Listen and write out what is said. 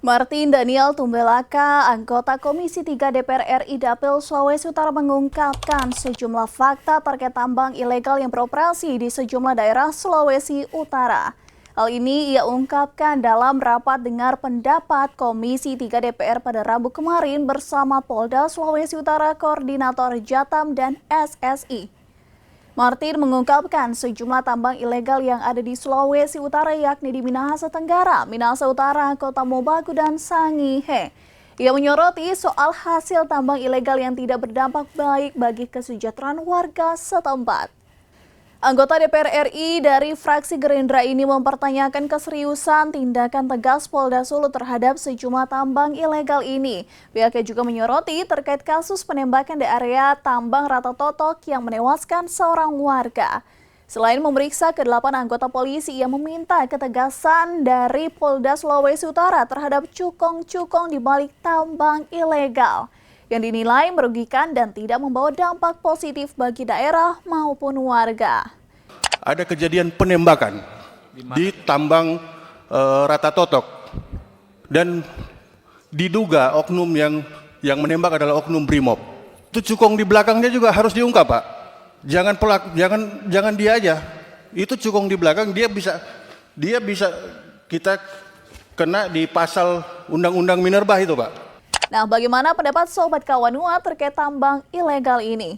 Martin Daniel Tumbelaka, anggota Komisi 3 DPR RI Dapil Sulawesi Utara mengungkapkan sejumlah fakta terkait tambang ilegal yang beroperasi di sejumlah daerah Sulawesi Utara. Hal ini ia ungkapkan dalam rapat dengar pendapat Komisi 3 DPR pada Rabu kemarin bersama Polda Sulawesi Utara, Koordinator Jatam, dan SSI. Martin mengungkapkan sejumlah tambang ilegal yang ada di Sulawesi Utara yakni di Minahasa Tenggara, Minahasa Utara, Kota Mobagu, dan Sangihe. Ia menyoroti soal hasil tambang ilegal yang tidak berdampak baik bagi kesejahteraan warga setempat. Anggota DPR RI dari fraksi Gerindra ini mempertanyakan keseriusan tindakan tegas Polda Sulu terhadap sejumlah tambang ilegal ini. Pihaknya juga menyoroti terkait kasus penembakan di area tambang Rata Totok yang menewaskan seorang warga. Selain memeriksa ke-8 anggota polisi, ia meminta ketegasan dari Polda Sulawesi Utara terhadap cukong-cukong di balik tambang ilegal yang dinilai merugikan dan tidak membawa dampak positif bagi daerah maupun warga. Ada kejadian penembakan di tambang Rata Totok dan diduga oknum yang menembak adalah oknum Brimob. Itu cukong di belakangnya juga harus diungkap, Pak. Jangan dia aja. Itu cukong di belakang dia bisa kita kena di pasal Undang-Undang Minerba itu, Pak. Nah, bagaimana pendapat Sobat Kawanua terkait tambang ilegal ini?